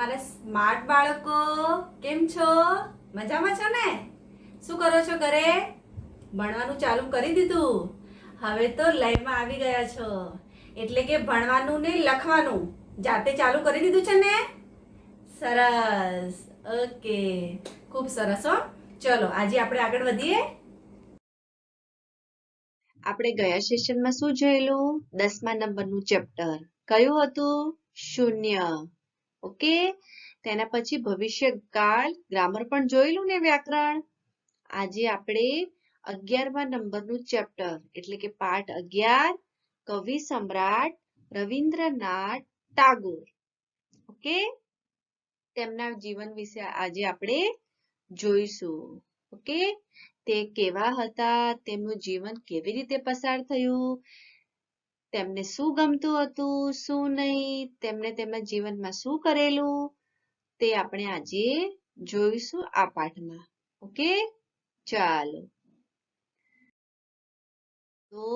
મારા સ્માર્ટ બાળકો કેમ છો? મજામાં છો ને? શું કરો છો ઘરે? ભણવાનું ચાલુ કરી દીધું? હવે તો લાઈનમાં આવી ગયા છો, એટલે કે ભણવાનું ને લખવાનું જાતે ચાલુ કરી દીધું છે ને? સરસ. ઓકે, ખૂબ સરસ હો. ચલો આજે આપણે આગળ વધીએ. આપણે ગયા સેશનમાં શું જોયેલું? 10મા નંબરનું ચેપ્ટર કયું હતું? શૂન્ય. ઓકે, તેના પછી ભવિષ્યકાળ ગ્રામર પણ જોયેલું ને, વ્યાકરણ. આજે આપણે 11મા નંબરનું ચેપ્ટર એટલે કે પાઠ 11 કવિ સમ્રાટ રવિન્દ્રનાથ ટાગોર. ઓકે, તેમના જીવન વિશે આજે આપણે જોઈશું. ઓકે, તે કેવા હતા, તેમનું જીવન કેવી રીતે પસાર થયું, તેમને શું ગમતું હતું, શું નહીં, તેમણે તેમના જીવનમાં શું કરેલું, તે આપણે આજે જોઈશું આ પાઠમાં. ઓકે, ચાલો. તો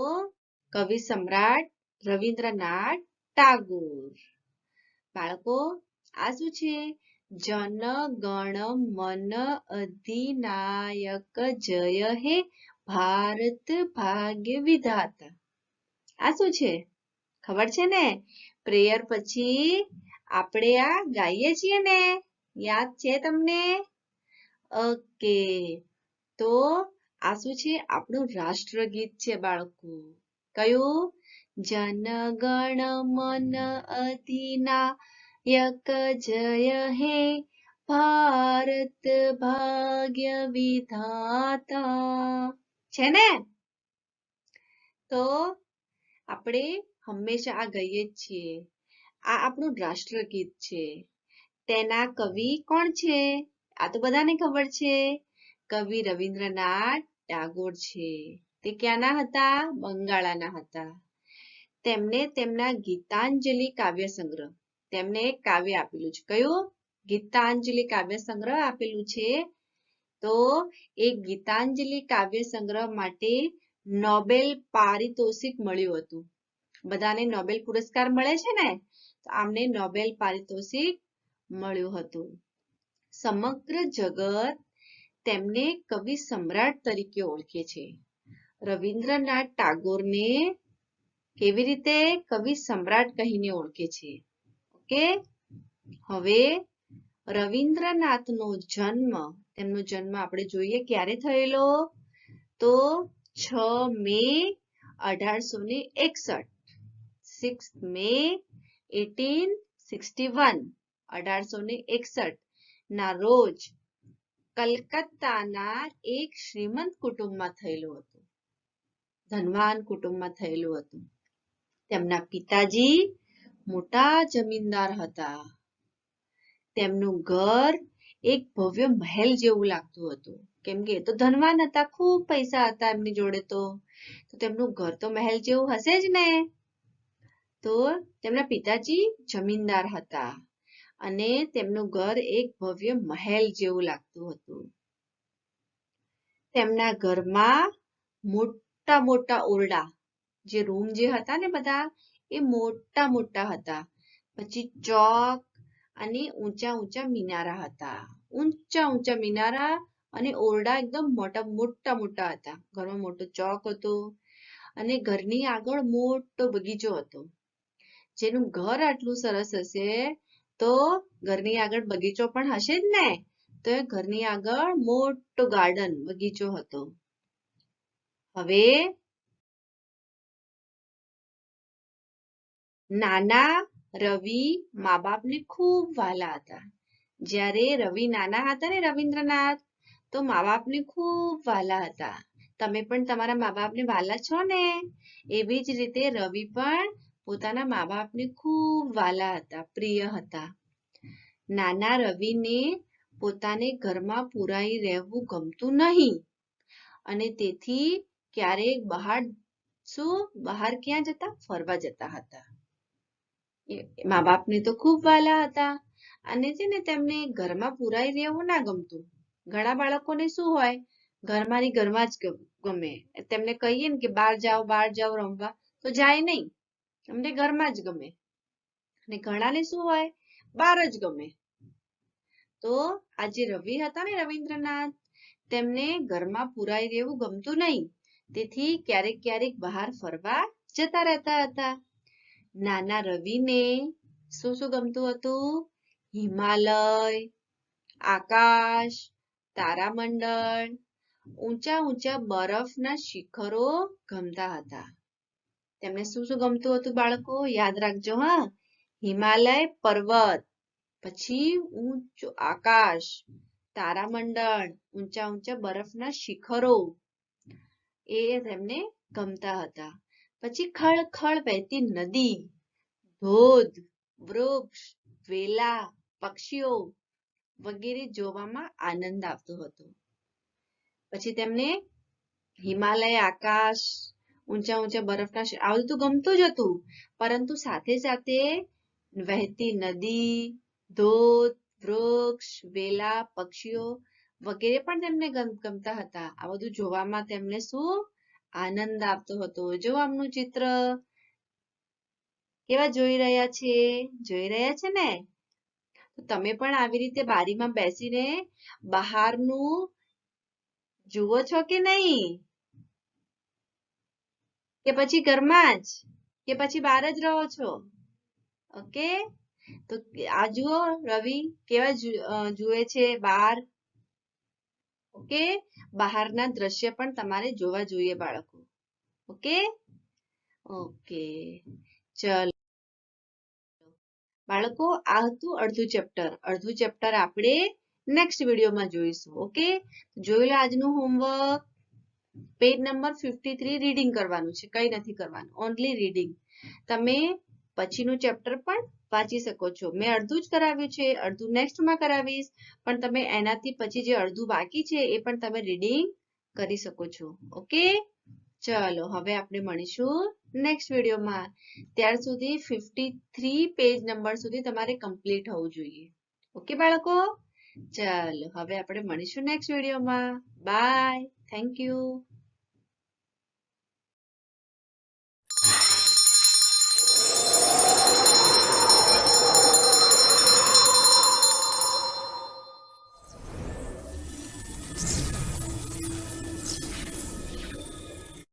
કવિ સમ્રાટ રવિન્દ્રનાથ ટાગોર. બાળકો, આ શું છે? જન ગણ મન અધિનાયક જય હે ભારત ભાગ્ય વિધાતા. આ શું છે? ખબર છે ને? પ્રેયર પછી આપણે આ ગાઈએ છીએ ને? યાદ છે તમને? ઓકે, તો આ શું છે? આપણું રાષ્ટ્રગીત છે બાળકો. કયું? જન ગણ મન અધિનાયક જય હે ભારત ભાગ્ય વિધાતા. છે ને? તો આપણે હંમેશા આ ગાઈએ જ છીએ. આ આપણું રાષ્ટ્રગીત છે. તેના કવિ કોણ છે? આ તો બધાને ખબર છે. કવિ રવિન્દ્રનાથ ટાગોર છે. તે ક્યાંના હતા? બંગાળાના હતા. તેમને તેમના ગીતાંજલિ કાવ્ય સંગ્રહ, તેમને એક કાવ્ય આપેલું છે. કયું? ગીતાંજલિ કાવ્ય સંગ્રહ આપેલું છે. તો એ ગીતાંજલિ કાવ્ય સંગ્રહ માટે નોબેલ પારિતોષિક મળ્યું હતું. બધાને નોબેલ પુરસ્કાર મળે છે ને? તો આમને નોબેલ પારિતોષિક મળ્યું હતું. સમગ્ર જગત તેમને કવિ સમ્રાટ તરીકે ઓળખે છે. રવિન્દ્રનાથ ટાગોરને કેવી રીતે? કવિ સમ્રાટ કહીને ઓળખે છે. ઓકે, હવે રવિન્દ્રનાથનો જન્મ, તેમનો જન્મ આપણે જોઈએ ક્યારે થયેલો? તો 6 મે 1861. 6 મે 1861 1861 ના રોજ કલકત્તાના એક શ્રીમંત કુટુંબમાં થયેલું હતું. ધનવાન કુટુંબમાં થયેલું હતું. તેમના પિતાજી મોટા જમીનદાર હતા. તેમનું ઘર એક ભવ્ય મહેલ જેવું લાગતું હતું, કેમ કે એ તો ધનવાન હતા, ખૂબ પૈસા હતા એમની જોડે. તો તેમનું ઘર તો મહેલ જેવું હશે જ ને. તો તેમના પિતાજી જમીનદાર હતા અને તેમનું ઘર એક ભવ્ય મહેલ જેવું લાગતું હતું. તેમના ઘરમાં મોટા મોટા ઓરડા, જે રૂમ જે હતા ને બધા, એ મોટા મોટા હતા. પછી ચોક અને ઊંચા ઊંચા મિનારા હતા. ઊંચા ઊંચા મિનારા અને ઓરડા એકદમ મોટા મોટા હતા. ઘરમાં મોટો ચોક હતો અને ઘરની આગળ મોટો બગીચો હતો. જેનું ઘર આટલું સરસ હશે તો ઘરની આગળ બગીચો પણ હશે જ ને. તો એ ઘરની આગળ મોટો ગાર્ડન, બગીચો હતો. હવે નાના રવિ મા બાપને ખૂબ વહાલા હતા. જ્યારે રવિ નાના હતા ને, રવિન્દ્રનાથ, તો મા બાપને ખૂબ વહાલા હતા. તમે પણ તમારા મા બાપને વહાલા છો ને? એવી જ રીતે રવિ પણ પોતાના મા બાપને ખૂબ વહાલા હતા, પ્રિય હતા. નાના રવિને પોતાને ઘરમાં પુરાઈ રહેવું ગમતું નહીં અને તેથી ક્યારેક બહાર ક્યાં જતા? ફરવા જતા હતા. મા બાપને તો ખૂબ વહાલા હતા અને છે ને તેમને ઘરમાં પુરાઈ રહેવું ના ગમતું. ઘણા બાળકોને શું હોય? ઘરમાં જ ગમે. તેમને કહીએ ને કે બહાર જાઓ રમવા, તો જાય નહીં. એમને ઘરમાં જ ગમે. અને ઘણાને શું હોય? બહાર જ ગમે. તો આ જે રવિ હતા ને રવિન્દ્રનાથ તેમને ઘરમાં પુરાઈ રહેવું ગમતું નહીં, તેથી ક્યારેક ક્યારેક બહાર ફરવા જતા રહેતા હતા. નાના રવિને શું શું ગમતું હતું? હિમાલય, આકાશ, તારામંડળ, ઊંચા ઊંચા બરફના શિખરો ગમતા હતા. તેમને શું શું ગમતું હતું બાળકો? યાદ રાખજો હા. હિમાલય પર્વત, પછી ઊંચું આકાશ, તારામંડળ, ઊંચા ઊંચા બરફના શિખરો એ તેમને ગમતા હતા. પછી ખળખળ વહેતી નદી, ધોધ, વૃક્ષ, વેલા, પક્ષીઓ વગેરે જોવામાં આનંદ આવતો હતો. પછી તેમને હિમાલય, આકાશ, ઊંચા ઊંચા બરફના આ બધું ગમતું જ હતું, પરંતુ સાથે સાથે વહેતી નદી, ધોધ, વૃક્ષ, વેલા, પક્ષીઓ વગેરે પણ તેમને ગમતા હતા. આ બધું જોવામાં તેમને શું આનંદ આવતો હતો. જો આમનું ચિત્ર કેવા જોઈ રહ્યા છે? જોઈ રહ્યા છે ને? તમે પણ આવી રીતે બારીમાં બેસીને બહારનું જુઓ છો કે નહીં? કે પછી ઘરમાં જ, કે પછી બહાર જ રહો છો? ઓકે, તો આ જુઓ રવિ કેવા જુએ છે બહાર. ઓકે, બહારના દ્રશ્ય પણ તમારે જોવા જોઈએ બાળકો. ઓકે ઓકે, ચલો બાળકો આ હતું અડધું ચેપ્ટર. અડધું ચેપ્ટર આપણે નેક્સ્ટ વિડીયોમાં જોઈશું. ઓકે, જોઈ લો આજનું હોમવર્ક. પેજ નંબર 53 રીડિંગ કરવાનું છે, કઈ નથી કરવાનું, ઓનલી રીડિંગ. તમે પછીનું ચેપ્ટર પણ વાંચી શકો છો. મેં અડધું જ કરાવ્યું છે, અડધું નેક્સ્ટમાં કરાવીશ, પણ તમે એનાથી પછી જે અડધું બાકી છે એ પણ તમે રીડિંગ કરી શકો છો. ઓકે, ચલો હવે આપણે મળીશું નેક્સ્ટ વિડીયોમાં. ત્યાર સુધી 53 પેજ નંબર સુધી તમારે કમ્પ્લીટ હોવું જોઈએ. ઓકે બાળકો, ચાલો હવે આપણે મળીશું નેક્સ્ટ વિડીયોમાં. Bye, thank you.